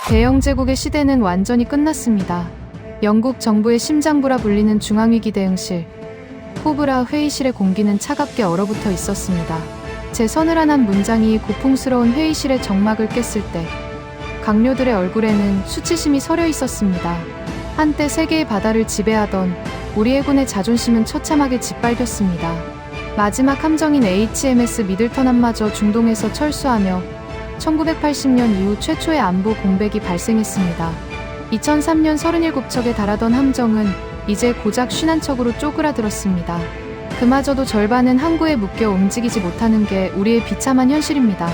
대영 제국의 시대는 완전히 끝났습니다. 영국 정부의 심장부라 불리는 중앙위기 대응실, 포브라 회의실의 공기는 차갑게 얼어붙어 있었습니다. 제 서늘한 문장이 고풍스러운 회의실의 정막을 깼을 때 강료들의 얼굴에는 수치심이 서려 있었습니다. 한때 세계의 바다를 지배하던 우리 해군의 자존심은 처참하게 짓밟혔습니다. 마지막 함정인 HMS 미들턴함마저 중동에서 철수하며 1980년 이후 최초의 안보 공백이 발생했습니다. 2003년 37척에 달하던 함정은 이제 고작 51척으로 쪼그라들었습니다. 그마저도 절반은 항구에 묶여 움직이지 못하는 게 우리의 비참한 현실입니다.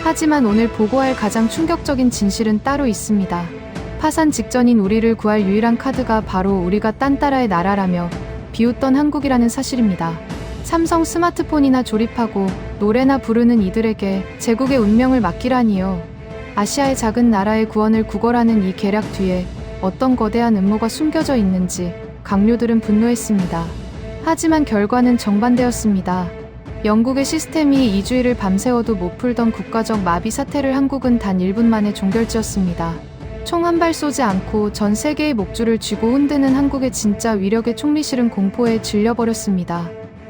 하지만 오늘 보고할 가장 충격적인 진실은 따로 있습니다. 파산 직전인 우리를 구할 유일한 카드가 바로 우리가 딴따라의 나라라며 비웃던 한국이라는 사실입니다. 삼성 스마트폰이나 조립하고 노래나 부르는 이들에게 제국의 운명을 맡기라니요. 아시아의 작은 나라의 구원을 구걸하는 이 계략 뒤에 어떤 거대한 음모가 숨겨져 있는지 강료들은 분노했습니다. 하지만 결과는 정반대였습니다. 영국의 시스템이 2주일을 밤새워도 못 풀던 국가적 마비 사태를 한국은 단 1분 만에 종결지었습니다. 총 한 발 쏘지 않고 전 세계의 목줄을 쥐고 흔드는 한국의 진짜 위력의 총리실은 공포에 질려버렸습니다.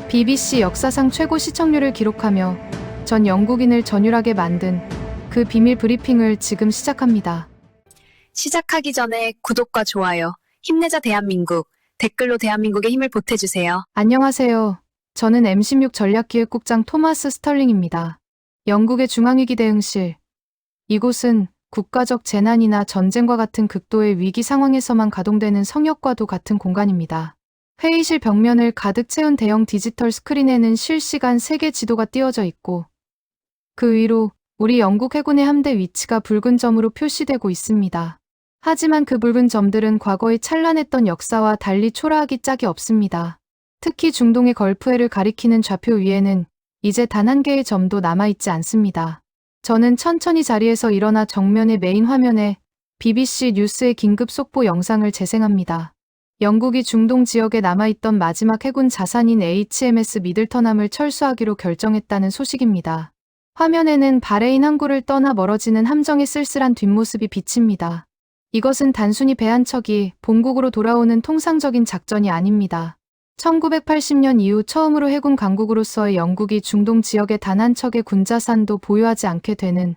BBC 역사상 최고 시청률을 기록하며 전 영국인을 전율하게 만든 그 비밀 브리핑을 지금 시작합니다. 시작하기 전에 구독과 좋아요, 힘내자 대한민국, 댓글로 대한민국의 힘을 보태주세요. 안녕하세요. 저는 M16 전략기획국장 토마스 스털링입니다. 영국의 중앙위기 대응실. 이곳은 국가적 재난이나 전쟁과 같은 극도의 위기 상황에서만 가동되는 성역과도 같은 공간입니다. 회의실 벽면을 가득 채운 대형 디지털 스크린에는 실시간 세계 지도가 띄워져 있고 그 위로 우리 영국 해군의 함대 위치가 붉은 점으로 표시되고 있습니다. 하지만 그 붉은 점들은 과거의 찬란했던 역사와 달리 초라하기 짝이 없습니다. 특히 중동의 걸프해를 가리키는 좌표 위에는 이제 단 한 개의 점도 남아있지 않습니다. 저는 천천히 자리에서 일어나 정면의 메인 화면에 BBC 뉴스의 긴급 속보 영상을 재생합니다. 영국이 중동 지역에 남아있던 마지막 해군 자산인 HMS 미들턴함을 철수하기로 결정했다는 소식입니다. 화면에는 바레인 항구를 떠나 멀어지는 함정의 쓸쓸한 뒷모습이 비칩니다. 이것은 단순히 배 한 척이 본국으로 돌아오는 통상적인 작전이 아닙니다. 1980년 이후 처음으로 해군 강국으로서의 영국이 중동 지역의 단 한 척의 군자산도 보유하지 않게 되는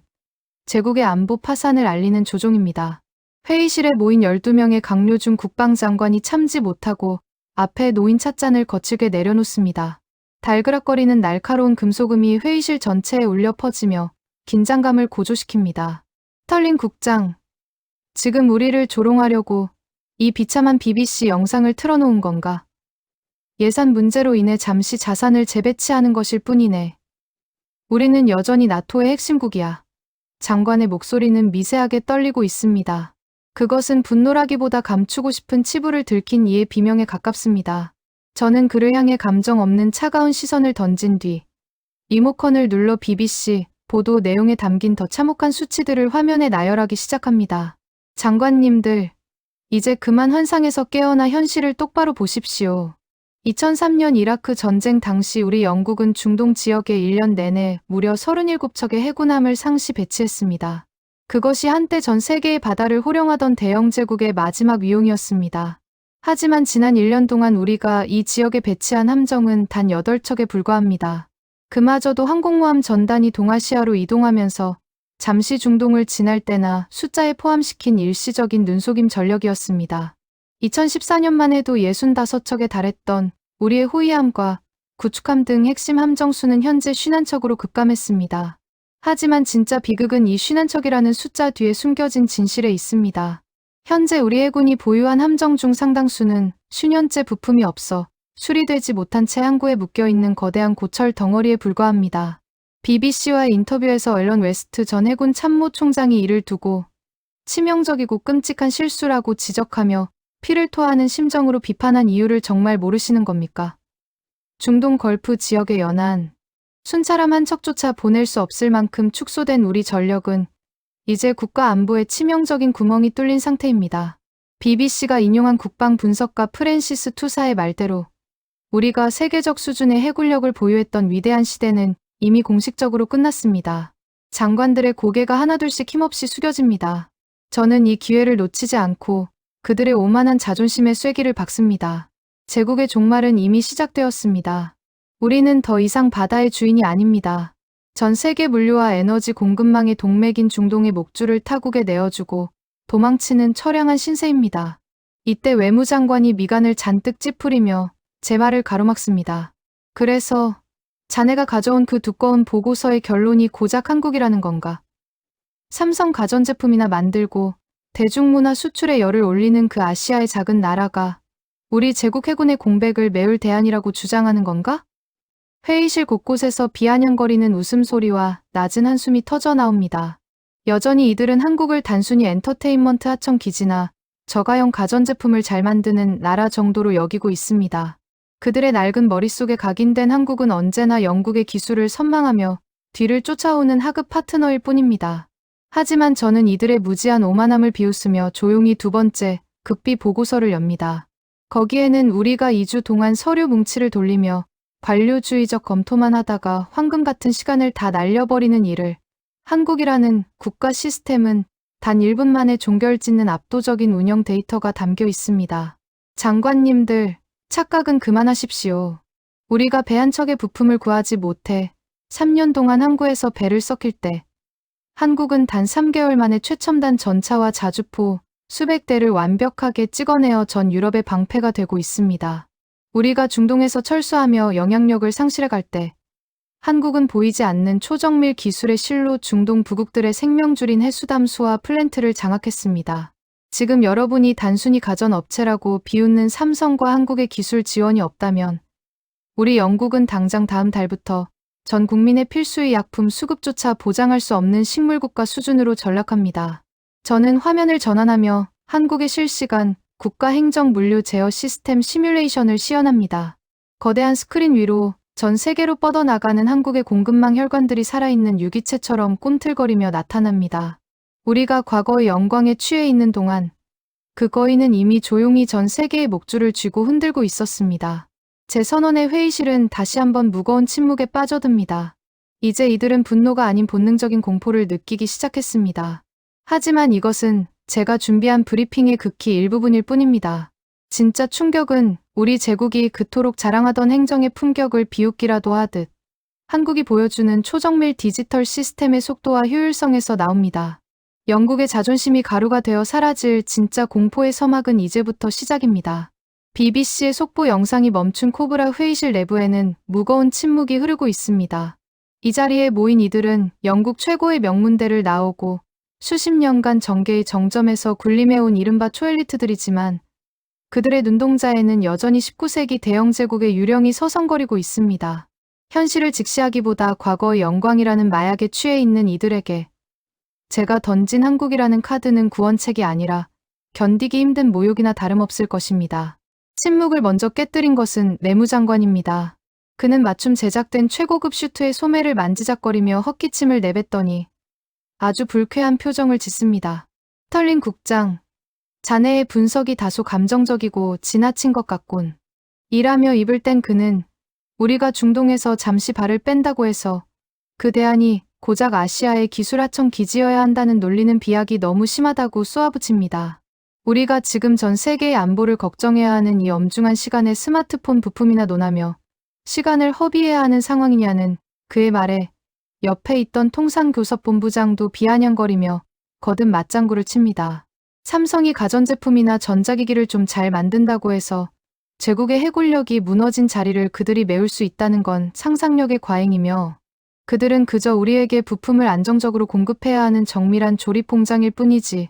제국의 안보 파산을 알리는 조종입니다. 회의실에 모인 12명의 강료 중 국방장관이 참지 못하고 앞에 놓인 찻잔을 거칠게 내려놓습니다. 달그락거리는 날카로운 금속음이 회의실 전체에 울려 퍼지며 긴장감을 고조시킵니다. 스털링 국장, 지금 우리를 조롱하려고 이 비참한 BBC 영상을 틀어놓은 건가? 예산 문제로 인해 잠시 자산을 재배치하는 것일 뿐이네. 우리는 여전히 나토의 핵심국이야. 장관의 목소리는 미세하게 떨리고 있습니다. 그것은 분노라기보다 감추고 싶은 치부를 들킨 이의 비명에 가깝습니다. 저는 그를 향해 감정 없는 차가운 시선을 던진 뒤 리모컨을 눌러 BBC 보도 내용에 담긴 더 참혹한 수치들을 화면에 나열하기 시작합니다. 장관님들, 이제 그만 환상에서 깨어나 현실을 똑바로 보십시오. 2003년 이라크 전쟁 당시 우리 영국은 중동 지역에 1년 내내 무려 37척의 해군함을 상시 배치했습니다. 그것이 한때 전 세계의 바다를 호령하던 대영 제국의 마지막 위용이었습니다. 하지만 지난 1년 동안 우리가 이 지역에 배치한 함정은 단 8척에 불과합니다. 그마저도 항공모함 전단이 동아시아로 이동하면서 잠시 중동을 지날 때나 숫자에 포함시킨 일시적인 눈속임 전력이었습니다. 2014년만 해도 65척에 달했던 우리의 호위함과 구축함 등 핵심 함정 수는 현재 51척으로 급감했습니다. 하지만 진짜 비극은 이 51척이라는 숫자 뒤에 숨겨진 진실에 있습니다. 현재 우리 해군이 보유한 함정 중 상당수는 수년째 부품이 없어 수리되지 못한 채 항구에 묶여있는 거대한 고철 덩어리에 불과합니다. BBC와의 인터뷰에서 앨런 웨스트 전 해군 참모총장이 이를 두고 치명적이고 끔찍한 실수라고 지적하며 피를 토하는 심정으로 비판한 이유를 정말 모르시는 겁니까? 중동 걸프 지역의 연안, 순찰함 한 척조차 보낼 수 없을 만큼 축소된 우리 전력은 이제 국가 안보에 치명적인 구멍이 뚫린 상태입니다. BBC가 인용한 국방 분석가 프랜시스 투사의 말대로 우리가 세계적 수준의 해군력을 보유했던 위대한 시대는 이미 공식적으로 끝났습니다. 장관들의 고개가 하나둘씩 힘없이 숙여집니다. 저는 이 기회를 놓치지 않고 그들의 오만한 자존심에 쐐기를 박습니다. 제국의 종말은 이미 시작되었습니다. 우리는 더 이상 바다의 주인이 아닙니다. 전 세계 물류와 에너지 공급망의 동맥인 중동의 목줄을 타국에 내어주고 도망치는 처량한 신세입니다. 이때 외무장관이 미간을 잔뜩 찌푸리며 제 말을 가로막습니다. 그래서 자네가 가져온 그 두꺼운 보고서의 결론이 고작 한국이라는 건가? 삼성 가전제품이나 만들고 대중문화 수출에 열을 올리는 그 아시아의 작은 나라가 우리 제국 해군의 공백을 메울 대안이라고 주장하는 건가? 회의실 곳곳에서 비아냥거리는 웃음소리와 낮은 한숨이 터져 나옵니다. 여전히 이들은 한국을 단순히 엔터테인먼트 하청 기지나 저가형 가전제품을 잘 만드는 나라 정도로 여기고 있습니다. 그들의 낡은 머릿속에 각인된 한국은 언제나 영국의 기술을 선망하며 뒤를 쫓아오는 하급 파트너일 뿐입니다. 하지만 저는 이들의 무지한 오만함을 비웃으며 조용히 두 번째 극비 보고서를 엽니다. 거기에는 우리가 2주 동안 서류 뭉치를 돌리며 관료주의적 검토만 하다가 황금 같은 시간을 다 날려버리는 일을 한국이라는 국가 시스템은 단 1분 만에 종결짓는 압도적인 운영 데이터가 담겨 있습니다. 장관님들, 착각은 그만하십시오. 우리가 배 한 척의 부품을 구하지 못해 3년 동안 항구에서 배를 썩힐 때 한국은 단 3개월 만에 최첨단 전차와 자주포 수백 대를 완벽하게 찍어내어 전 유럽의 방패가 되고 있습니다. 우리가 중동에서 철수하며 영향력을 상실해갈 때 한국은 보이지 않는 초정밀 기술의 실로 중동 부국들의 생명줄인 해수담수와 플랜트를 장악했습니다. 지금 여러분이 단순히 가전업체라고 비웃는 삼성과 한국의 기술 지원이 없다면 우리 영국은 당장 다음 달부터 전 국민의 필수의 약품 수급조차 보장할 수 없는 식물국가 수준으로 전락합니다. 저는 화면을 전환하며 한국의 실시간 국가행정 물류 제어 시스템 시뮬레이션을 시연합니다. 거대한 스크린 위로 전 세계로 뻗어나가는 한국의 공급망 혈관들이 살아있는 유기체처럼 꿈틀거리며 나타납니다. 우리가 과거의 영광에 취해 있는 동안 그 거인은 이미 조용히 전 세계의 목줄을 쥐고 흔들고 있었습니다. 제 선원의 회의실은 다시 한번 무거운 침묵에 빠져듭니다. 이제 이들은 분노가 아닌 본능적인 공포를 느끼기 시작했습니다. 하지만 이것은 제가 준비한 브리핑의 극히 일부분일 뿐입니다. 진짜 충격은 우리 제국이 그토록 자랑하던 행정의 품격을 비웃기라도 하듯 한국이 보여주는 초정밀 디지털 시스템의 속도와 효율성에서 나옵니다. 영국의 자존심이 가루가 되어 사라질 진짜 공포의 서막은 이제부터 시작입니다. BBC의 속보 영상이 멈춘 코브라 회의실 내부에는 무거운 침묵이 흐르고 있습니다. 이 자리에 모인 이들은 영국 최고의 명문대를 나오고 수십 년간 정계의 정점에서 군림해온 이른바 초엘리트들이지만 그들의 눈동자에는 여전히 19세기 대영 제국의 유령이 서성거리고 있습니다. 현실을 직시하기보다 과거의 영광이라는 마약에 취해 있는 이들에게 제가 던진 한국이라는 카드는 구원책이 아니라 견디기 힘든 모욕이나 다름없을 것입니다. 침묵을 먼저 깨뜨린 것은 내무장관입니다. 그는 맞춤 제작된 최고급 슈트의 소매를 만지작거리며 헛기침을 내뱉더니 아주 불쾌한 표정을 짓습니다. 스털링 국장, 자네의 분석이 다소 감정적이고 지나친 것 같군. 이라며 입을 뗀 그는 우리가 중동에서 잠시 발을 뺀다고 해서 그 대안이 고작 아시아의 기술하청 기지여야 한다는 논리는 비약이 너무 심하다고 쏘아붙입니다. 우리가 지금 전 세계의 안보를 걱정해야 하는 이 엄중한 시간에 스마트폰 부품이나 논하며 시간을 허비해야 하는 상황이냐는 그의 말에 옆에 있던 통상교섭본부장도 비아냥거리며 거듭 맞장구를 칩니다. 삼성이 가전제품이나 전자기기를 좀 잘 만든다고 해서 제국의 해골력이 무너진 자리를 그들이 메울 수 있다는 건 상상력의 과잉이며 그들은 그저 우리에게 부품을 안정적으로 공급해야 하는 정밀한 조립공장일 뿐이지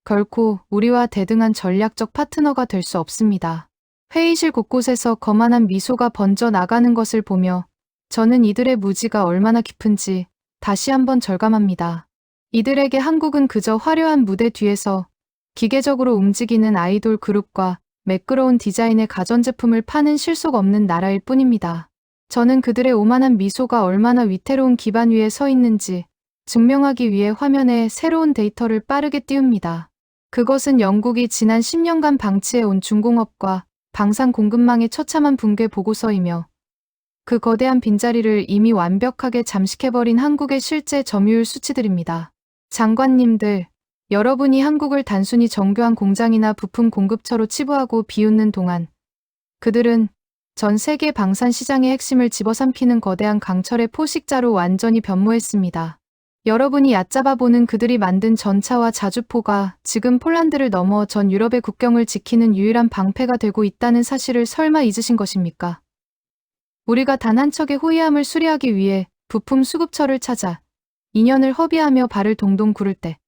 결코 우리와 대등한 전략적 파트너가 될 수 없습니다. 회의실 곳곳에서 거만한 미소가 번져 나가는 것을 보며 저는 이들의 무지가 얼마나 깊은지 다시 한번 절감합니다. 이들에게 한국은 그저 화려한 무대 뒤에서 기계적으로 움직이는 아이돌 그룹과 매끄러운 디자인의 가전제품을 파는 실속 없는 나라일 뿐입니다. 저는 그들의 오만한 미소가 얼마나 위태로운 기반 위에 서 있는지 증명하기 위해 화면에 새로운 데이터를 빠르게 띄웁니다. 그것은 영국이 지난 10년간 방치해온 중공업과 방산 공급망의 처참한 붕괴 보고서이며 그 거대한 빈자리를 이미 완벽하게 잠식해버린 한국의 실제 점유율 수치들입니다. 장관님들, 여러분이 한국을 단순히 정교한 공장이나 부품 공급처로 치부하고 비웃는 동안 그들은 전 세계 방산 시장의 핵심을 집어삼키는 거대한 강철의 포식자로 완전히 변모했습니다. 여러분이 얕잡아 보는 그들이 만든 전차와 자주포가 지금 폴란드를 넘어 전 유럽의 국경을 지키는 유일한 방패가 되고 있다는 사실을 설마 잊으신 것입니까? 우리가 단 한 척의 호위함을 수리하기 위해 부품 수급처를 찾아 2년을 허비하며 발을 동동 구를 때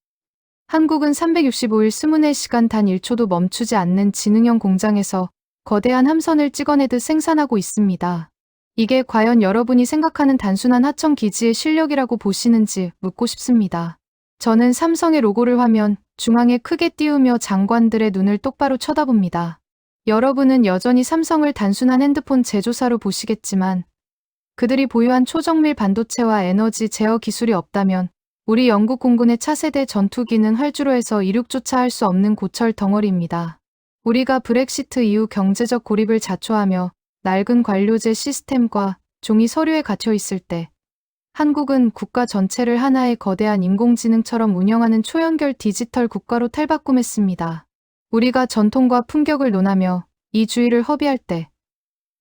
한국은 365일 24시간 단 1초도 멈추지 않는 지능형 공장에서 거대한 함선을 찍어내듯 생산하고 있습니다. 이게 과연 여러분이 생각하는 단순한 하청 기지의 실력이라고 보시는지 묻고 싶습니다. 저는 삼성의 로고를 화면 중앙에 크게 띄우며 장관들의 눈을 똑바로 쳐다봅니다. 여러분은 여전히 삼성을 단순한 핸드폰 제조사로 보시겠지만 그들이 보유한 초정밀 반도체와 에너지 제어 기술이 없다면 우리 영국 공군의 차세대 전투기는 활주로 해서 이륙조차 할 수 없는 고철 덩어리입니다. 우리가 브렉시트 이후 경제적 고립을 자초하며 낡은 관료제 시스템과 종이 서류에 갇혀 있을 때 한국은 국가 전체를 하나의 거대한 인공지능처럼 운영하는 초연결 디지털 국가로 탈바꿈했습니다. 우리가 전통과 품격을 논하며 이 주의를 허비할 때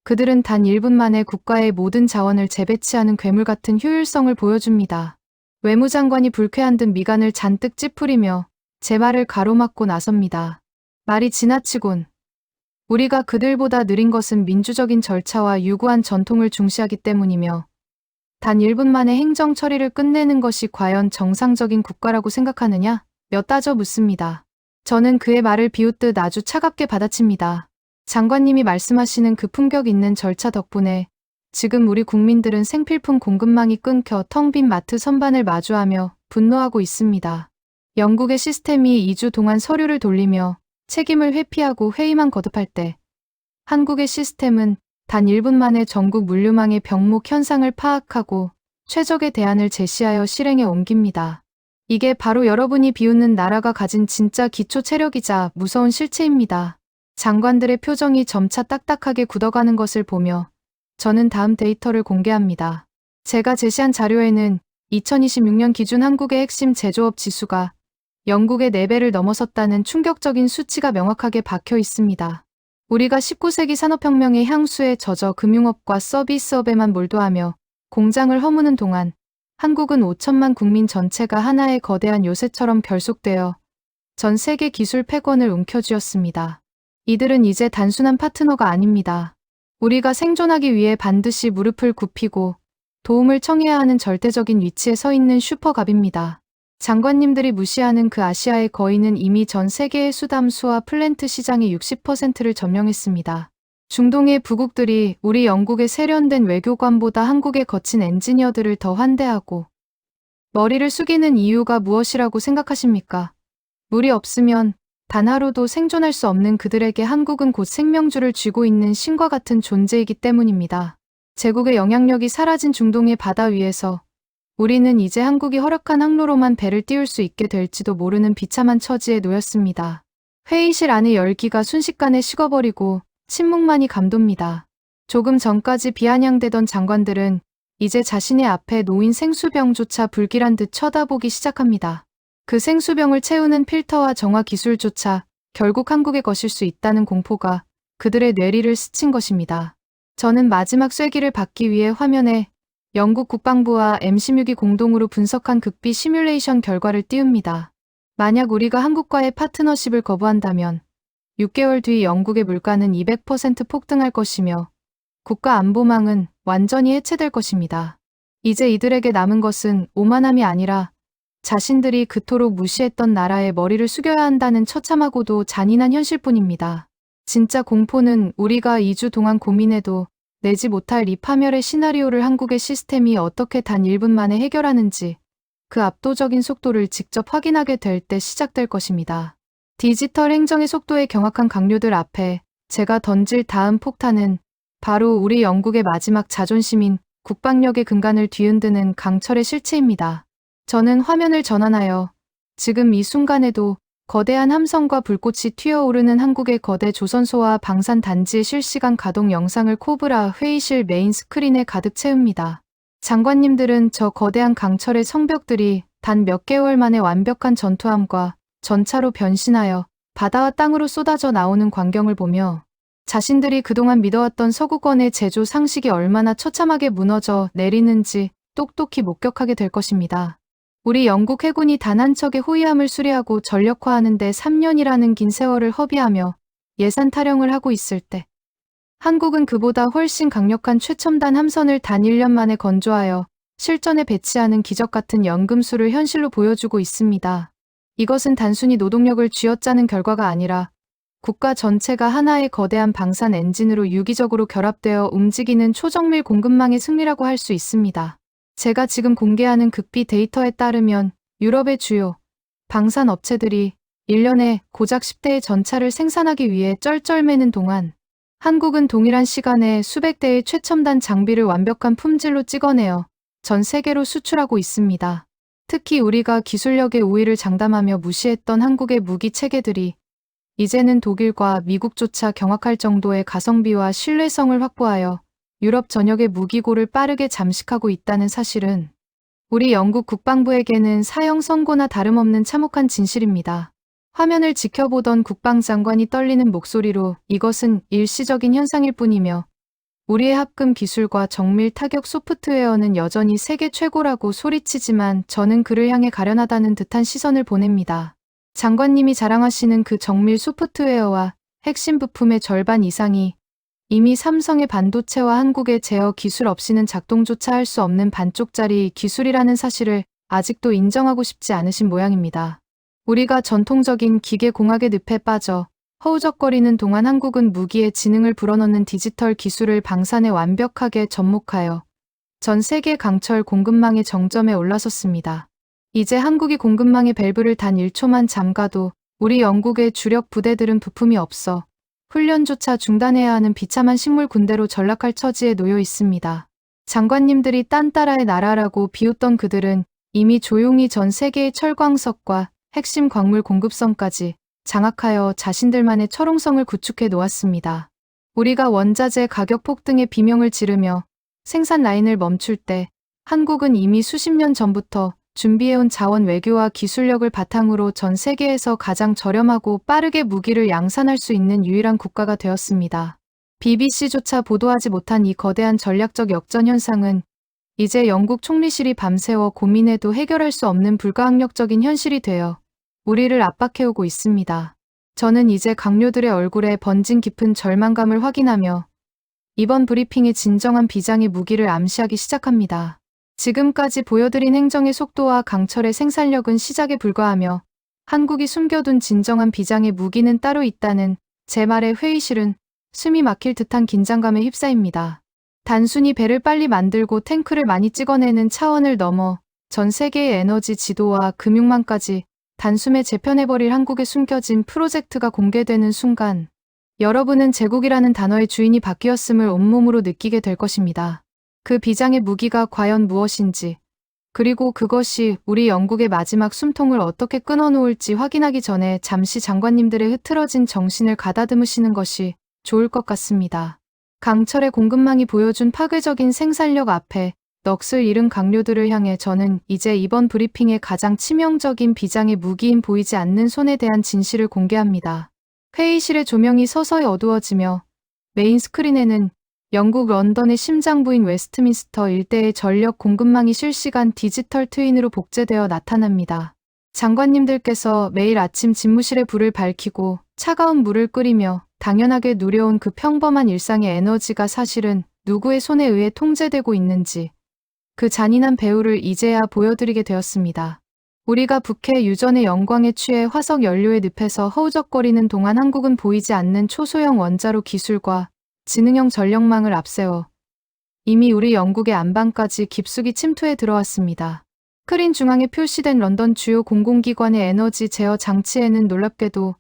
그들은 단 1분 만에 국가의 모든 자원을 재배치하는 괴물 같은 효율성을 보여줍니다. 외무장관이 불쾌한 듯 미간을 잔뜩 찌푸리며 제 말을 가로막고 나섭니다. 말이 지나치곤 우리가 그들보다 느린 것은 민주적인 절차와 유구한 전통을 중시하기 때문이며 단 1분 만에 행정 처리를 끝내는 것이 과연 정상적인 국가라고 생각하느냐? 몇 따져 묻습니다. 저는 그의 말을 비웃듯 아주 차갑게 받아칩니다. 장관님이 말씀하시는 그 품격 있는 절차 덕분에 지금 우리 국민들은 생필품 공급망이 끊겨 텅 빈 마트 선반을 마주하며 분노하고 있습니다. 영국의 시스템이 2주 동안 서류를 돌리며 책임을 회피하고 회의만 거듭할 때 한국의 시스템은 단 1분 만에 전국 물류망의 병목 현상을 파악하고 최적의 대안을 제시하여 실행에 옮깁니다. 이게 바로 여러분이 비웃는 나라가 가진 진짜 기초 체력이자 무서운 실체입니다. 장관들의 표정이 점차 딱딱하게 굳어가는 것을 보며 저는 다음 데이터를 공개합니다. 제가 제시한 자료에는 2026년 기준 한국의 핵심 제조업 지수가 영국의 4배를 넘어섰다는 충격적인 수치가 명확하게 박혀 있습니다. 우리가 19세기 산업혁명의 향수에 젖어 금융업과 서비스업에만 몰두하며 공장을 허무는 동안 한국은 5천만 국민 전체가 하나의 거대한 요새처럼 결속되어 전 세계 기술 패권을 움켜쥐었습니다. 이들은 이제 단순한 파트너가 아닙니다. 우리가 생존하기 위해 반드시 무릎을 굽히고 도움을 청해야 하는 절대적인 위치에 서 있는 슈퍼갑입니다. 장관님들이 무시하는 그 아시아의 거인은 이미 전 세계의 수담수와 플랜트 시장의 60%를 점령했습니다. 중동의 부국들이 우리 영국의 세련된 외교관보다 한국의 거친 엔지니어들을 더 환대하고 머리를 숙이는 이유가 무엇이라고 생각하십니까? 물이 없으면 단 하루도 생존할 수 없는 그들에게 한국은 곧 생명줄을 쥐고 있는 신과 같은 존재이기 때문입니다. 제국의 영향력이 사라진 중동의 바다 위에서 우리는 이제 한국이 허락한 항로로만 배를 띄울 수 있게 될지도 모르는 비참한 처지에 놓였습니다. 회의실 안의 열기가 순식간에 식어버리고 침묵만이 감돕니다. 조금 전까지 비아냥대던 장관들은 이제 자신의 앞에 놓인 생수병조차 불길한 듯 쳐다보기 시작합니다. 그 생수병을 채우는 필터와 정화 기술조차 결국 한국의 것일 수 있다는 공포가 그들의 뇌리를 스친 것입니다. 저는 마지막 쐐기를 받기 위해 화면에 영국 국방부와 M16이 공동으로 분석한 극비 시뮬레이션 결과를 띄웁니다. 만약 우리가 한국과의 파트너십을 거부한다면 6개월 뒤 영국의 물가는 200% 폭등할 것이며 국가 안보망은 완전히 해체될 것입니다. 이제 이들에게 남은 것은 오만함이 아니라 자신들이 그토록 무시했던 나라에 머리를 숙여야 한다는 처참하고도 잔인한 현실뿐입니다. 진짜 공포는 우리가 2주 동안 고민해도 내지 못할 이 파멸의 시나리오를 한국의 시스템이 어떻게 단 1분 만에 해결하는지 그 압도적인 속도를 직접 확인하게 될 때 시작될 것입니다. 디지털 행정의 속도에 경악한 강료들 앞에 제가 던질 다음 폭탄은 바로 우리 영국의 마지막 자존심인 국방력의 근간을 뒤흔드는 강철의 실체입니다. 저는 화면을 전환하여 지금 이 순간에도 거대한 함성과 불꽃이 튀어오르는 한국의 거대 조선소와 방산 단지의 실시간 가동 영상을 코브라 회의실 메인 스크린에 가득 채웁니다. 장관님들은 저 거대한 강철의 성벽들이 단 몇 개월 만에 완벽한 전투함과 전차로 변신하여 바다와 땅으로 쏟아져 나오는 광경을 보며 자신들이 그동안 믿어왔던 서구권의 제조 상식이 얼마나 처참하게 무너져 내리는지 똑똑히 목격하게 될 것입니다. 우리 영국 해군이 단 한 척의 호위함을 수리하고 전력화하는 데 3년이라는 긴 세월을 허비하며 예산 타령을 하고 있을 때 한국은 그보다 훨씬 강력한 최첨단 함선을 단 1년 만에 건조하여 실전에 배치하는 기적 같은 연금술을 현실로 보여주고 있습니다. 이것은 단순히 노동력을 쥐어짜는 결과가 아니라 국가 전체가 하나의 거대한 방산 엔진으로 유기적으로 결합되어 움직이는 초정밀 공급망의 승리라고 할 수 있습니다. 제가 지금 공개하는 극비 데이터에 따르면 유럽의 주요 방산 업체들이 1년에 고작 10대의 전차를 생산하기 위해 쩔쩔매는 동안 한국은 동일한 시간에 수백 대의 최첨단 장비를 완벽한 품질로 찍어내어 전 세계로 수출하고 있습니다. 특히 우리가 기술력의 우위를 장담하며 무시했던 한국의 무기 체계들이 이제는 독일과 미국조차 경악할 정도의 가성비와 신뢰성을 확보하여 유럽 전역의 무기고를 빠르게 잠식하고 있다는 사실은 우리 영국 국방부에게는 사형 선고나 다름없는 참혹한 진실입니다. 화면을 지켜보던 국방장관이 떨리는 목소리로 이것은 일시적인 현상일 뿐이며 우리의 합금 기술과 정밀 타격 소프트웨어는 여전히 세계 최고라고 소리치지만 저는 그를 향해 가련하다는 듯한 시선을 보냅니다. 장관님이 자랑하시는 그 정밀 소프트웨어와 핵심 부품의 절반 이상이 이미 삼성의 반도체와 한국의 제어 기술 없이는 작동조차 할 수 없는 반쪽짜리 기술이라는 사실을 아직도 인정하고 싶지 않으신 모양입니다. 우리가 전통적인 기계공학의 늪에 빠져 허우적거리는 동안 한국은 무기의 지능을 불어넣는 디지털 기술을 방산에 완벽하게 접목하여 전 세계 강철 공급망의 정점에 올라섰습니다. 이제 한국이 공급망의 밸브를 단 1초만 잠가도 우리 영국의 주력 부대들은 부품이 없어 훈련조차 중단해야 하는 비참한 식물 군대로 전락할 처지에 놓여 있습니다. 장관님들이 딴따라의 나라라고 비웃던 그들은 이미 조용히 전 세계의 철광석과 핵심 광물 공급선까지 장악하여 자신들만의 철옹성을 구축해 놓았습니다. 우리가 원자재 가격 폭등의 비명을 지르며 생산 라인을 멈출 때 한국은 이미 수십 년 전부터 준비해온 자원 외교와 기술력을 바탕으로 전 세계에서 가장 저렴하고 빠르게 무기를 양산할 수 있는 유일한 국가가 되었습니다. BBC조차 보도하지 못한 이 거대한 전략적 역전 현상은 이제 영국 총리실이 밤새워 고민해도 해결할 수 없는 불가항력적인 현실이 되어 우리를 압박해오고 있습니다. 저는 이제 강요들의 얼굴에 번진 깊은 절망감을 확인하며 이번 브리핑의 진정한 비장의 무기를 암시하기 시작합니다. 지금까지 보여드린 행정의 속도와 강철의 생산력은 시작에 불과하며 한국이 숨겨둔 진정한 비장의 무기는 따로 있다는 제 말에 회의실은 숨이 막힐 듯한 긴장감에 휩싸입니다. 단순히 배를 빨리 만들고 탱크를 많이 찍어내는 차원을 넘어 전 세계의 에너지 지도와 금융망까지 단숨에 재편해버릴 한국에 숨겨진 프로젝트가 공개되는 순간 여러분은 제국이라는 단어의 주인이 바뀌었음을 온몸으로 느끼게 될 것입니다. 그 비장의 무기가 과연 무엇인지, 그리고 그것이 우리 영국의 마지막 숨통을 어떻게 끊어놓을지 확인하기 전에 잠시 장관님들의 흐트러진 정신을 가다듬으시는 것이 좋을 것 같습니다. 강철의 공급망이 보여준 파괴적인 생산력 앞에 넋을 잃은 강요들을 향해 저는 이제 이번 브리핑의 가장 치명적인 비장의 무기인 보이지 않는 손에 대한 진실을 공개합니다. 회의실의 조명이 서서히 어두워지며 메인 스크린에는 영국 런던의 심장부인 웨스트민스터 일대의 전력 공급망이 실시간 디지털 트윈으로 복제되어 나타납니다. 장관님들께서 매일 아침 집무실에 불을 밝히고 차가운 물을 끓이며 당연하게 누려온 그 평범한 일상의 에너지가 사실은 누구의 손에 의해 통제되고 있는지 그 잔인한 배후를 이제야 보여드리게 되었습니다. 우리가 북해 유전의 영광에 취해 화석 연료의 늪에서 허우적거리는 동안 한국은 보이지 않는 초소형 원자로 기술과 지능형 전력망을 앞세워 이미 우리 영국의 안방까지 깊숙이 침투해 들어왔습니다. 스크린 중앙에 표시된 런던 주요 공공기관의 에너지 제어 장치에는 놀랍게도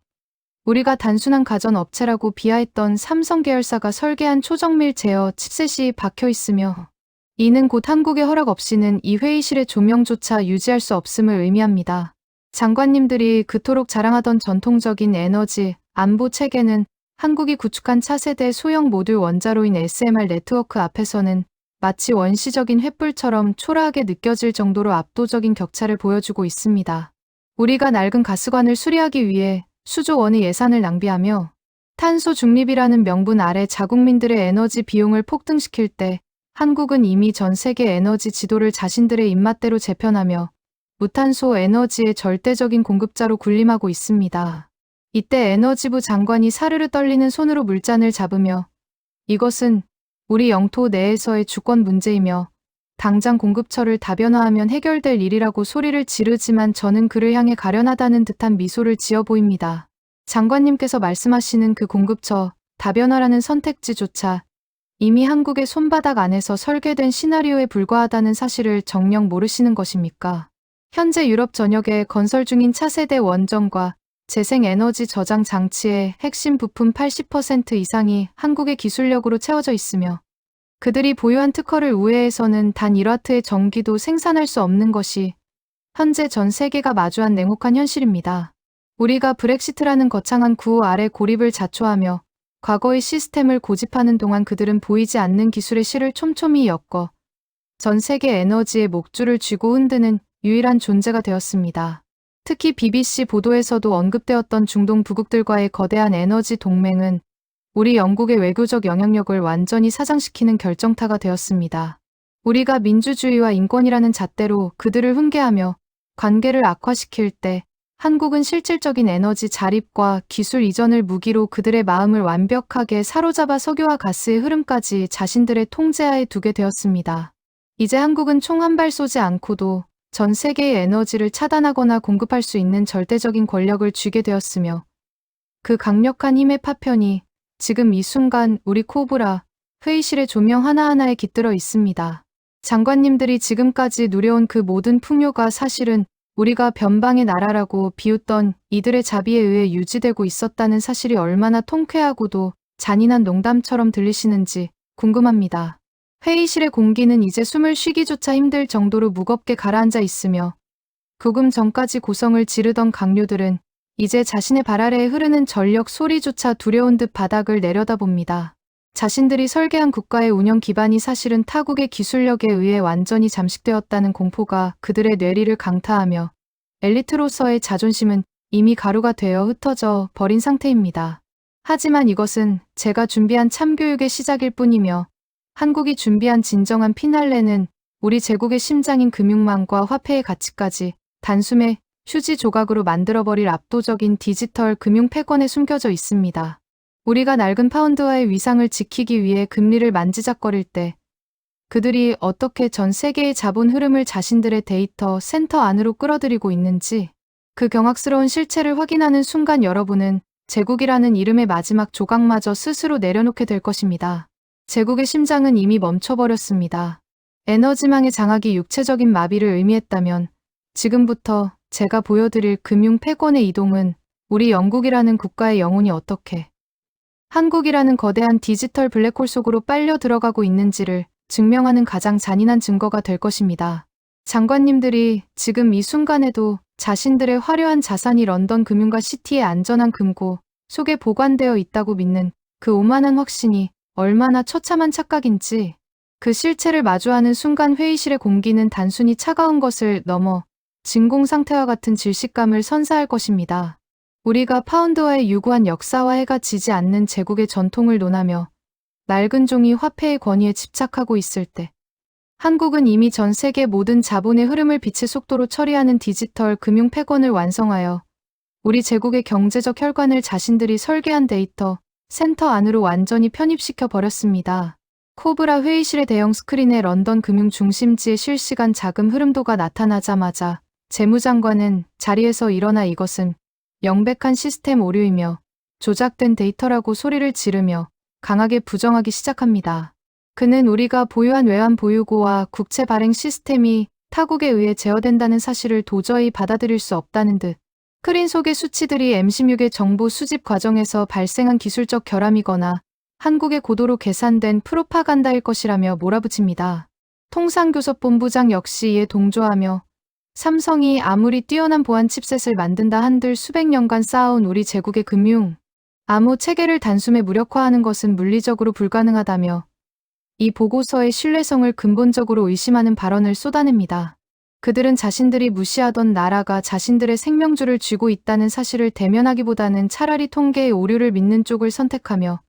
우리가 단순한 가전업체라고 비하했던 삼성 계열사가 설계한 초정밀 제어 칩셋이 박혀 있으며 이는 곧 한국의 허락 없이는 이 회의실의 조명조차 유지할 수 없음을 의미합니다. 장관님들이 그토록 자랑하던 전통적인 에너지 안보 체계는 한국이 구축한 차세대 소형 모듈 원자로인 SMR 네트워크 앞에서는 마치 원시적인 횃불처럼 초라하게 느껴질 정도로 압도적인 격차를 보여주고 있습니다. 우리가 낡은 가스관을 수리하기 위해 수조 원의 예산을 낭비하며 탄소 중립이라는 명분 아래 자국민들의 에너지 비용을 폭등시킬 때 한국은 이미 전 세계 에너지 지도를 자신들의 입맛대로 재편하며 무탄소 에너지의 절대적인 공급자로 군림하고 있습니다. 이때 에너지부 장관이 사르르 떨리는 손으로 물잔을 잡으며 이것은 우리 영토 내에서의 주권 문제이며 당장 공급처를 다변화하면 해결될 일이라고 소리를 지르지만 저는 그를 향해 가련하다는 듯한 미소를 지어 보입니다. 장관님께서 말씀하시는 그 공급처, 다변화라는 선택지조차 이미 한국의 손바닥 안에서 설계된 시나리오에 불과하다는 사실을 정녕 모르시는 것입니까? 현재 유럽 전역에 건설 중인 차세대 원전과 재생에너지 저장 장치의 핵심 부품 80% 이상이 한국의 기술력으로 채워져 있으며 그들이 보유한 특허를 우회해서는 단 1와트의 전기도 생산할 수 없는 것이 현재 전 세계가 마주한 냉혹한 현실입니다. 우리가 브렉시트라는 거창한 구호 아래 고립을 자초하며 과거의 시스템을 고집하는 동안 그들은 보이지 않는 기술의 실을 촘촘히 엮어 전 세계 에너지의 목줄을 쥐고 흔드는 유일한 존재가 되었습니다. 특히 BBC 보도에서도 언급되었던 중동 부국들과의 거대한 에너지 동맹은 우리 영국의 외교적 영향력을 완전히 사장시키는 결정타가 되었습니다. 우리가 민주주의와 인권이라는 잣대로 그들을 훈계하며 관계를 악화시킬 때 한국은 실질적인 에너지 자립과 기술 이전을 무기로 그들의 마음을 완벽하게 사로잡아 석유와 가스의 흐름까지 자신들의 통제하에 두게 되었습니다. 이제 한국은 총 한 발 쏘지 않고도 전 세계의 에너지를 차단하거나 공급할 수 있는 절대적인 권력을 쥐게 되었으며 그 강력한 힘의 파편이 지금 이 순간 우리 코브라 회의실의 조명 하나하나에 깃들어 있습니다. 장관님들이 지금까지 누려온 그 모든 풍요가 사실은 우리가 변방의 나라라고 비웃던 이들의 자비에 의해 유지되고 있었다는 사실이 얼마나 통쾌하고도 잔인한 농담처럼 들리시는지 궁금합니다. 회의실의 공기는 이제 숨을 쉬기조차 힘들 정도로 무겁게 가라앉아 있으며 구금 전까지 고성을 지르던 강류들은 이제 자신의 발 아래에 흐르는 전력 소리조차 두려운 듯 바닥을 내려다봅니다. 자신들이 설계한 국가의 운영 기반이 사실은 타국의 기술력에 의해 완전히 잠식되었다는 공포가 그들의 뇌리를 강타하며 엘리트로서의 자존심은 이미 가루가 되어 흩어져 버린 상태입니다. 하지만 이것은 제가 준비한 참교육의 시작일 뿐이며 한국이 준비한 진정한 피날레는 우리 제국의 심장인 금융망과 화폐의 가치까지 단숨에 휴지 조각으로 만들어버릴 압도적인 디지털 금융 패권에 숨겨져 있습니다. 우리가 낡은 파운드와의 위상을 지키기 위해 금리를 만지작거릴 때 그들이 어떻게 전 세계의 자본 흐름을 자신들의 데이터 센터 안으로 끌어들이고 있는지 그 경악스러운 실체를 확인하는 순간 여러분은 제국이라는 이름의 마지막 조각마저 스스로 내려놓게 될 것입니다. 제국의 심장은 이미 멈춰버렸습니다. 에너지망의 장악이 육체적인 마비를 의미했다면 지금부터 제가 보여드릴 금융 패권의 이동은 우리 영국이라는 국가의 영혼이 어떻게 한국이라는 거대한 디지털 블랙홀 속으로 빨려 들어가고 있는지를 증명하는 가장 잔인한 증거가 될 것입니다. 장관님들이 지금 이 순간에도 자신들의 화려한 자산이 런던 금융가 시티의 안전한 금고 속에 보관되어 있다고 믿는 그 오만한 확신이 얼마나 처참한 착각인지 그 실체를 마주하는 순간 회의실의 공기는 단순히 차가운 것을 넘어 진공 상태와 같은 질식감을 선사할 것입니다. 우리가 파운드와의 유구한 역사와 해가 지지 않는 제국의 전통을 논하며 낡은 종이 화폐의 권위에 집착하고 있을 때 한국은 이미 전 세계 모든 자본의 흐름을 빛의 속도로 처리하는 디지털 금융 패권을 완성하여 우리 제국의 경제적 혈관을 자신들이 설계한 데이터 센터 안으로 완전히 편입시켜 버렸습니다. 코브라 회의실의 대형 스크린에 런던 금융 중심지의 실시간 자금 흐름도가 나타나자마자 재무장관은 자리에서 일어나 이것은 명백한 시스템 오류이며 조작된 데이터라고 소리를 지르며 강하게 부정하기 시작합니다. 그는 우리가 보유한 외환 보유고와 국채 발행 시스템이 타국에 의해 제어된다는 사실을 도저히 받아들일 수 없다는 듯 스크린 속의 수치들이 M16의 정보 수집 과정에서 발생한 기술적 결함이거나 한국의 고도로 계산된 프로파간다일 것이라며 몰아붙입니다. 통상교섭본부장 역시 이에 동조하며 삼성이 아무리 뛰어난 보안 칩셋을 만든다 한들 수백 년간 쌓아온 우리 제국의 금융 암호 체계를 단숨에 무력화하는 것은 물리적으로 불가능하다며 이 보고서의 신뢰성을 근본적으로 의심하는 발언을 쏟아냅니다. 그들은 자신들이 무시하던 나라가 자신들의 생명줄을 쥐고 있다는 사실을 대면하기보다는 차라리 통계의 오류를 믿는 쪽을 선택하며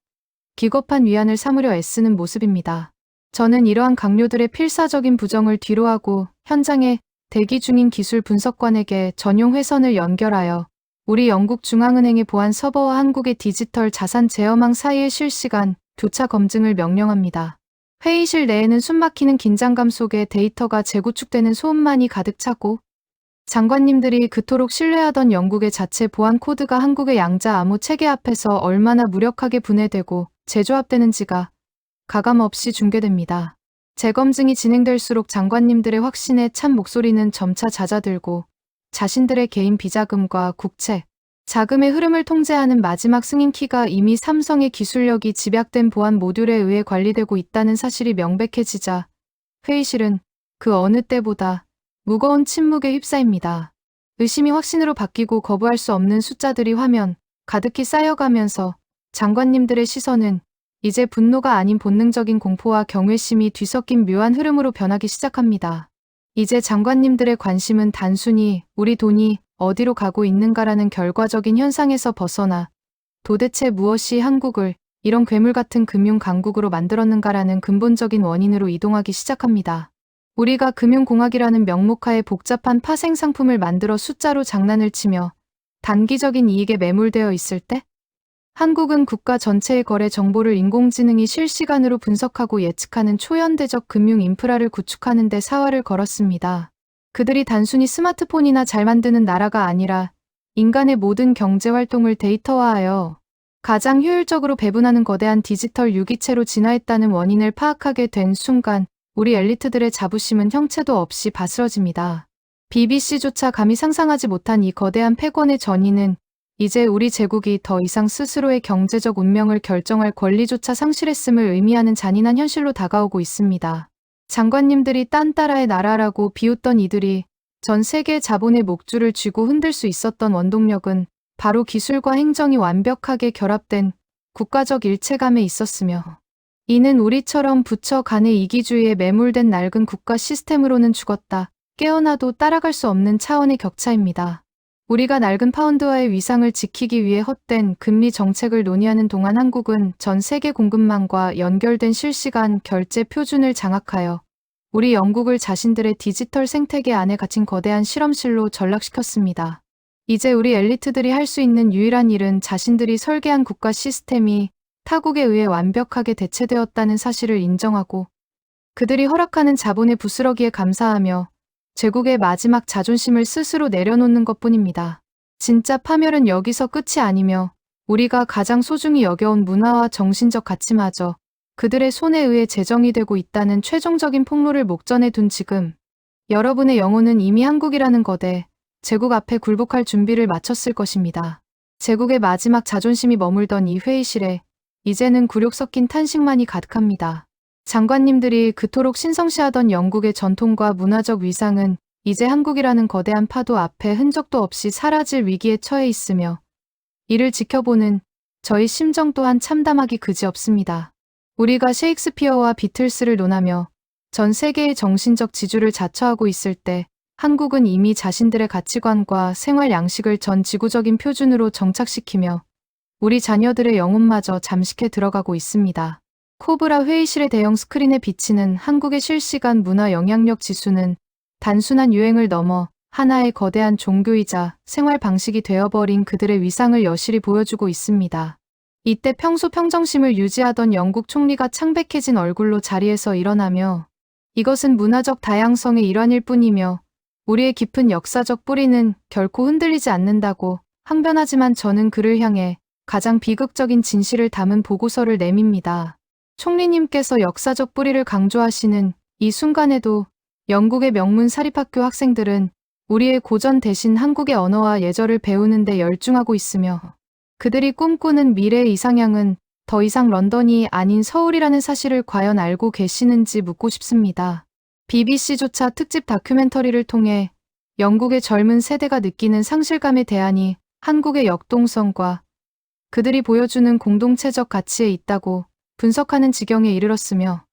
기겁한 위안을 삼으려 애쓰는 모습입니다. 저는 이러한 강요들의 필사적인 부정을 뒤로하고 현장에 대기 중인 기술 분석관에게 전용 회선을 연결하여 우리 영국 중앙은행의 보안 서버와 한국의 디지털 자산 제어망 사이의 실시간 교차 검증을 명령합니다. 회의실 내에는 숨막히는 긴장감 속에 데이터가 재구축되는 소음만이 가득 차고 장관님들이 그토록 신뢰하던 영국의 자체 보안 코드가 한국의 양자 암호 체계 앞에서 얼마나 무력하게 분해되고 재조합되는지가 가감없이 중계됩니다. 재검증이 진행될수록 장관님들의 확신에 찬 목소리는 점차 잦아들고 자신들의 개인 비자금과 국채, 자금의 흐름을 통제하는 마지막 승인 키가 이미 삼성의 기술력이 집약된 보안 모듈에 의해 관리되고 있다는 사실이 명백해지자 회의실은 그 어느 때보다 무거운 침묵에 휩싸입니다. 의심이 확신으로 바뀌고 거부할 수 없는 숫자들이 화면 가득히 쌓여가면서 장관님들의 시선은 이제 분노가 아닌 본능적인 공포와 경외심이 뒤섞인 묘한 흐름으로 변하기 시작합니다. 이제 장관님들의 관심은 단순히 우리 돈이 어디로 가고 있는가라는 결과적인 현상에서 벗어나 도대체 무엇이 한국을 이런 괴물 같은 금융 강국으로 만들었는가라는 근본적인 원인으로 이동하기 시작합니다. 우리가 금융공학이라는 명목하에 복잡한 파생 상품을 만들어 숫자로 장난을 치며 단기적인 이익에 매몰되어 있을 때 한국은 국가 전체의 거래 정보를 인공지능이 실시간으로 분석하고 예측하는 초현대적 금융 인프라를 구축하는 데 사활을 걸었습니다. 그들이 단순히 스마트폰이나 잘 만드는 나라가 아니라 인간의 모든 경제활동을 데이터화하여 가장 효율적으로 배분하는 거대한 디지털 유기체로 진화했다는 원인을 파악하게 된 순간 우리 엘리트들의 자부심은 형체도 없이 바스러집니다. BBC조차 감히 상상하지 못한 이 거대한 패권의 전이는 이제 우리 제국이 더 이상 스스로의 경제적 운명을 결정할 권리조차 상실했음을 의미하는 잔인한 현실로 다가오고 있습니다. 장관님들이 딴 따라의 나라라고 비웃던 이들이 전 세계 자본의 목줄을 쥐고 흔들 수 있었던 원동력은 바로 기술과 행정이 완벽하게 결합된 국가적 일체감에 있었으며 이는 우리처럼 부처 간의 이기주의에 매몰된 낡은 국가 시스템으로는 죽었다. 깨어나도 따라갈 수 없는 차원의 격차입니다. 우리가 낡은 파운드와의 위상을 지키기 위해 헛된 금리 정책을 논의하는 동안 한국은 전 세계 공급망과 연결된 실시간 결제 표준을 장악하여 우리 영국을 자신들의 디지털 생태계 안에 갇힌 거대한 실험실로 전락시켰습니다. 이제 우리 엘리트들이 할 수 있는 유일한 일은 자신들이 설계한 국가 시스템이 타국에 의해 완벽하게 대체되었다는 사실을 인정하고 그들이 허락하는 자본의 부스러기에 감사하며 제국의 마지막 자존심을 스스로 내려놓는 것뿐입니다. 진짜 파멸은 여기서 끝이 아니며 우리가 가장 소중히 여겨온 문화와 정신적 가치마저 그들의 손에 의해 제정이 되고 있다는 최종적인 폭로를 목전에 둔 지금 여러분의 영혼은 이미 한국이라는 거대 제국 앞에 굴복할 준비를 마쳤을 것입니다. 제국의 마지막 자존심이 머물던 이 회의실에 이제는 굴욕 섞인 탄식만이 가득합니다. 장관님들이 그토록 신성시하던 영국의 전통과 문화적 위상은 이제 한국이라는 거대한 파도 앞에 흔적도 없이 사라질 위기에 처해 있으며 이를 지켜보는 저희 심정 또한 참담하기 그지없습니다. 우리가 셰익스피어와 비틀스를 논하며 전 세계의 정신적 지주를 자처하고 있을 때 한국은 이미 자신들의 가치관과 생활 양식을 전 지구적인 표준으로 정착시키며 우리 자녀들의 영혼마저 잠식해 들어가고 있습니다. 코브라 회의실의 대형 스크린에 비치는 한국의 실시간 문화 영향력 지수는 단순한 유행을 넘어 하나의 거대한 종교이자 생활 방식이 되어버린 그들의 위상을 여실히 보여주고 있습니다. 이때 평소 평정심을 유지하던 영국 총리가 창백해진 얼굴로 자리에서 일어나며 이것은 문화적 다양성의 일환일 뿐이며 우리의 깊은 역사적 뿌리는 결코 흔들리지 않는다고 항변하지만 저는 그를 향해 가장 비극적인 진실을 담은 보고서를 내밉니다. 총리님께서 역사적 뿌리를 강조하시는 이 순간에도 영국의 명문 사립학교 학생들은 우리의 고전 대신 한국의 언어와 예절을 배우는 데 열중하고 있으며 그들이 꿈꾸는 미래의 이상향은 더 이상 런던이 아닌 서울이라는 사실을 과연 알고 계시는지 묻고 싶습니다. BBC조차 특집 다큐멘터리를 통해 영국의 젊은 세대가 느끼는 상실감의 대안이 한국의 역동성과 그들이 보여주는 공동체적 가치에 있다고 분석하는 지경에 이르렀으며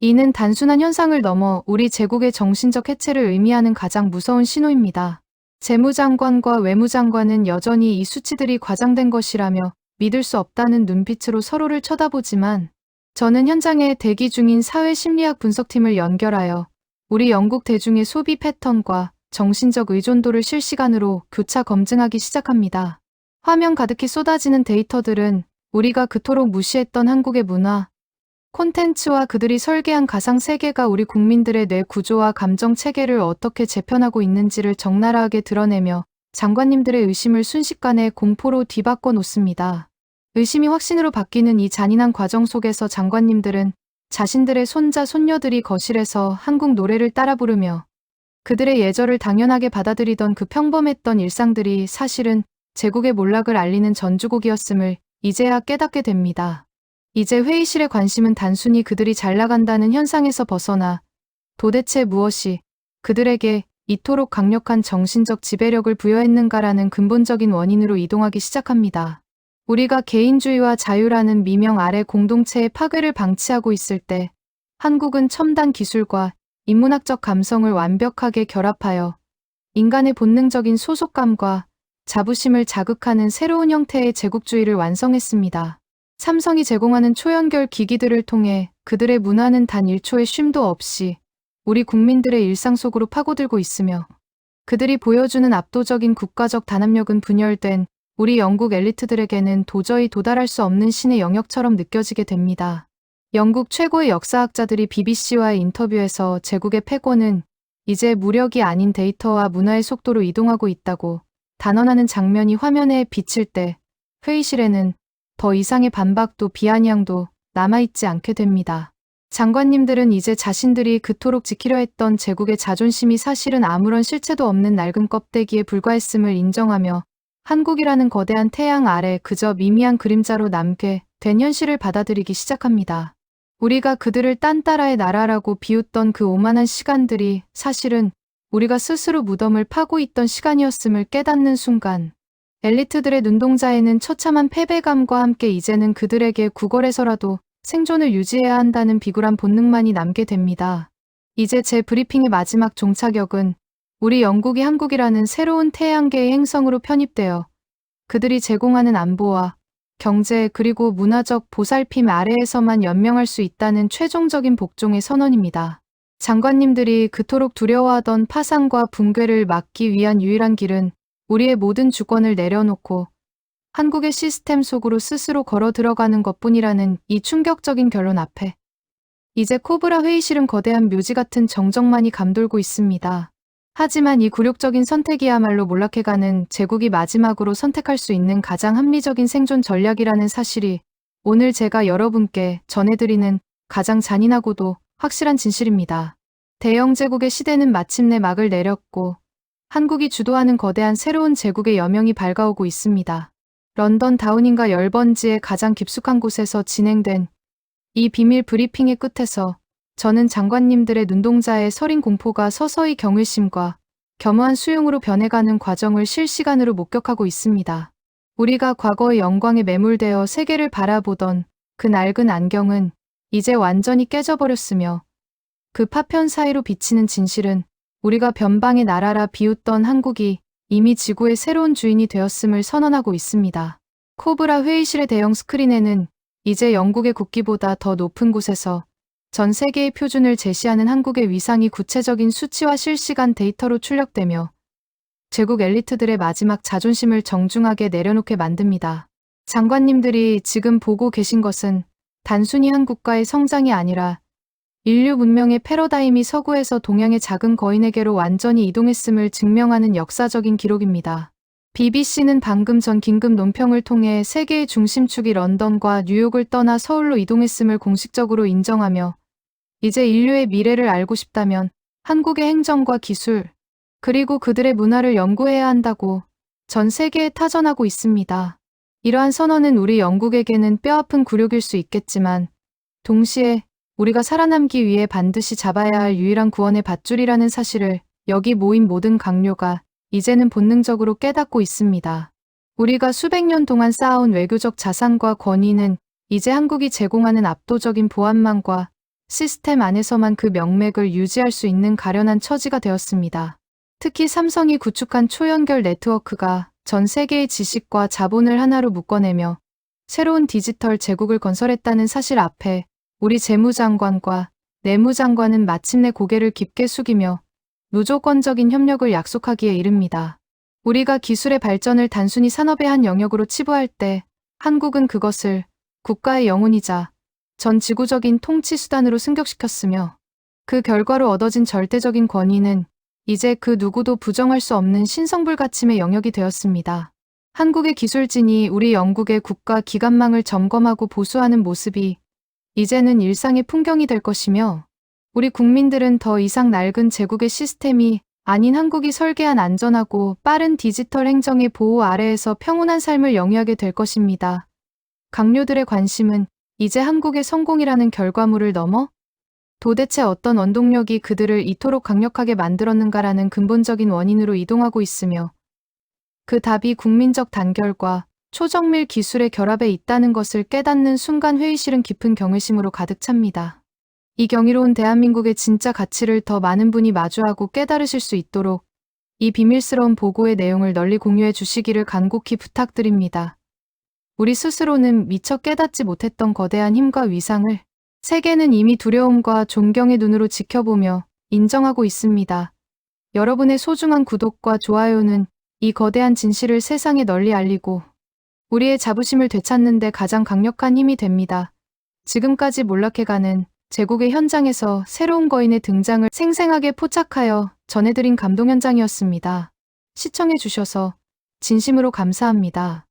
이는 단순한 현상을 넘어 우리 제국의 정신적 해체를 의미하는 가장 무서운 신호입니다. 재무장관과 외무장관은 여전히 이 수치들이 과장된 것이라며 믿을 수 없다는 눈빛으로 서로를 쳐다보지만 저는 현장에 대기 중인 사회심리학 분석팀을 연결하여 우리 영국 대중의 소비 패턴과 정신적 의존도를 실시간으로 교차 검증하기 시작합니다. 화면 가득히 쏟아지는 데이터들은 우리가 그토록 무시했던 한국의 문화, 콘텐츠와 그들이 설계한 가상 세계가 우리 국민들의 뇌 구조와 감정 체계를 어떻게 재편하고 있는지를 적나라하게 드러내며 장관님들의 의심을 순식간에 공포로 뒤바꿔 놓습니다. 의심이 확신으로 바뀌는 이 잔인한 과정 속에서 장관님들은 자신들의 손자, 손녀들이 거실에서 한국 노래를 따라 부르며 그들의 예절을 당연하게 받아들이던 그 평범했던 일상들이 사실은 제국의 몰락을 알리는 전주곡이었음을 이제야 깨닫게 됩니다. 이제 회의실의 관심은 단순히 그들이 잘 나간다는 현상에서 벗어나 도대체 무엇이 그들에게 이토록 강력한 정신적 지배력을 부여했는가라는 근본적인 원인으로 이동하기 시작합니다. 우리가 개인주의와 자유라는 미명 아래 공동체의 파괴를 방치하고 있을 때 한국은 첨단 기술과 인문학적 감성을 완벽하게 결합하여 인간의 본능적인 소속감과 자부심을 자극하는 새로운 형태의 제국주의를 완성했습니다. 삼성이 제공하는 초연결 기기들을 통해 그들의 문화는 단 1초의 쉼도 없이 우리 국민들의 일상 속으로 파고들고 있으며 그들이 보여주는 압도적인 국가적 단합력은 분열된 우리 영국 엘리트들에게는 도저히 도달할 수 없는 신의 영역처럼 느껴지게 됩니다. 영국 최고의 역사학자들이 BBC와의 인터뷰에서 제국의 패권은 이제 무력이 아닌 데이터와 문화의 속도로 이동하고 있다고 단언하는 장면이 화면에 비칠 때 회의실에는 더 이상의 반박도 비아냥도 남아있지 않게 됩니다. 장관님들은 이제 자신들이 그토록 지키려 했던 제국의 자존심이 사실은 아무런 실체도 없는 낡은 껍데기에 불과했음을 인정하며 한국이라는 거대한 태양 아래 그저 미미한 그림자로 남게 된 현실을 받아들이기 시작합니다. 우리가 그들을 딴따라의 나라라고 비웃던 그 오만한 시간들이 사실은 우리가 스스로 무덤을 파고 있던 시간이었음을 깨닫는 순간 엘리트들의 눈동자에는 처참한 패배감과 함께 이제는 그들에게 구걸해서라도 생존을 유지해야 한다는 비굴한 본능만이 남게 됩니다. 이제 제 브리핑의 마지막 종착역은 우리 영국이 한국이라는 새로운 태양계의 행성으로 편입되어 그들이 제공하는 안보와 경제 그리고 문화적 보살핌 아래에서만 연명할 수 있다는 최종적인 복종의 선언입니다. 장관님들이 그토록 두려워하던 파산과 붕괴를 막기 위한 유일한 길은 우리의 모든 주권을 내려놓고 한국의 시스템 속으로 스스로 걸어 들어가는 것뿐이라는 이 충격적인 결론 앞에 이제 코브라 회의실은 거대한 묘지 같은 정적만이 감돌고 있습니다. 하지만 이 굴욕적인 선택이야말로 몰락해가는 제국이 마지막으로 선택할 수 있는 가장 합리적인 생존 전략이라는 사실이 오늘 제가 여러분께 전해드리는 가장 잔인하고도 확실한 진실입니다. 대영 제국의 시대는 마침내 막을 내렸고 한국이 주도하는 거대한 새로운 제국의 여명이 밝아오고 있습니다. 런던 다우닝가 열번지의 가장 깊숙한 곳에서 진행된 이 비밀 브리핑의 끝에서 저는 장관님들의 눈동자에 서린 공포가 서서히 경외심과 겸허한 수용으로 변해가는 과정을 실시간으로 목격하고 있습니다. 우리가 과거의 영광에 매몰되어 세계를 바라보던 그 낡은 안경은 이제 완전히 깨져버렸으며 그 파편 사이로 비치는 진실은 우리가 변방의 나라라 비웃던 한국이 이미 지구의 새로운 주인이 되었음을 선언하고 있습니다. 코브라 회의실의 대형 스크린에는 이제 영국의 국기보다 더 높은 곳에서 전 세계의 표준을 제시하는 한국의 위상이 구체적인 수치와 실시간 데이터로 출력되며 제국 엘리트들의 마지막 자존심을 정중하게 내려놓게 만듭니다. 장관님들이 지금 보고 계신 것은 단순히 한 국가의 성장이 아니라 인류 문명의 패러다임이 서구에서 동양의 작은 거인에게로 완전히 이동했음을 증명하는 역사적인 기록입니다. BBC는 방금 전 긴급 논평을 통해 세계의 중심축이 런던과 뉴욕을 떠나 서울로 이동했음을 공식적으로 인정하며 이제 인류의 미래를 알고 싶다면 한국의 행정과 기술, 그리고 그들의 문화를 연구해야 한다고 전 세계에 타전하고 있습니다. 이러한 선언은 우리 영국에게는 뼈아픈 굴욕일 수 있겠지만 동시에 우리가 살아남기 위해 반드시 잡아야 할 유일한 구원의 밧줄이라는 사실을 여기 모인 모든 강요가 이제는 본능적으로 깨닫고 있습니다. 우리가 수백 년 동안 쌓아온 외교적 자산과 권위는 이제 한국이 제공하는 압도적인 보안망과 시스템 안에서만 그 명맥을 유지할 수 있는 가련한 처지가 되었습니다. 특히 삼성이 구축한 초연결 네트워크가 전 세계의 지식과 자본을 하나로 묶어내며 새로운 디지털 제국을 건설했다는 사실 앞에 우리 재무장관과 내무장관은 마침내 고개를 깊게 숙이며 무조건적인 협력을 약속하기에 이릅니다. 우리가 기술의 발전을 단순히 산업의 한 영역으로 치부할 때 한국은 그것을 국가의 영혼이자 전 지구적인 통치 수단으로 승격시켰으며 그 결과로 얻어진 절대적인 권위는 이제 그 누구도 부정할 수 없는 신성불가침의 영역이 되었습니다. 한국의 기술진이 우리 영국의 국가 기관망을 점검하고 보수하는 모습이 이제는 일상의 풍경이 될 것이며 우리 국민들은 더 이상 낡은 제국의 시스템이 아닌 한국이 설계한 안전하고 빠른 디지털 행정의 보호 아래에서 평온한 삶을 영위하게 될 것입니다. 강요들의 관심은 이제 한국의 성공이라는 결과물을 넘어 도대체 어떤 원동력이 그들을 이토록 강력하게 만들었는가라는 근본적인 원인으로 이동하고 있으며 그 답이 국민적 단결과 초정밀 기술의 결합에 있다는 것을 깨닫는 순간 회의실은 깊은 경외심으로 가득 찹니다. 이 경이로운 대한민국의 진짜 가치를 더 많은 분이 마주하고 깨달으실 수 있도록 이 비밀스러운 보고의 내용을 널리 공유해 주시기를 간곡히 부탁드립니다. 우리 스스로는 미처 깨닫지 못했던 거대한 힘과 위상을 세계는 이미 두려움과 존경의 눈으로 지켜보며 인정하고 있습니다. 여러분의 소중한 구독과 좋아요는 이 거대한 진실을 세상에 널리 알리고 우리의 자부심을 되찾는 데 가장 강력한 힘이 됩니다. 지금까지 몰락해가는 제국의 현장에서 새로운 거인의 등장을 생생하게 포착하여 전해드린 감동 현장이었습니다. 시청해주셔서 진심으로 감사합니다.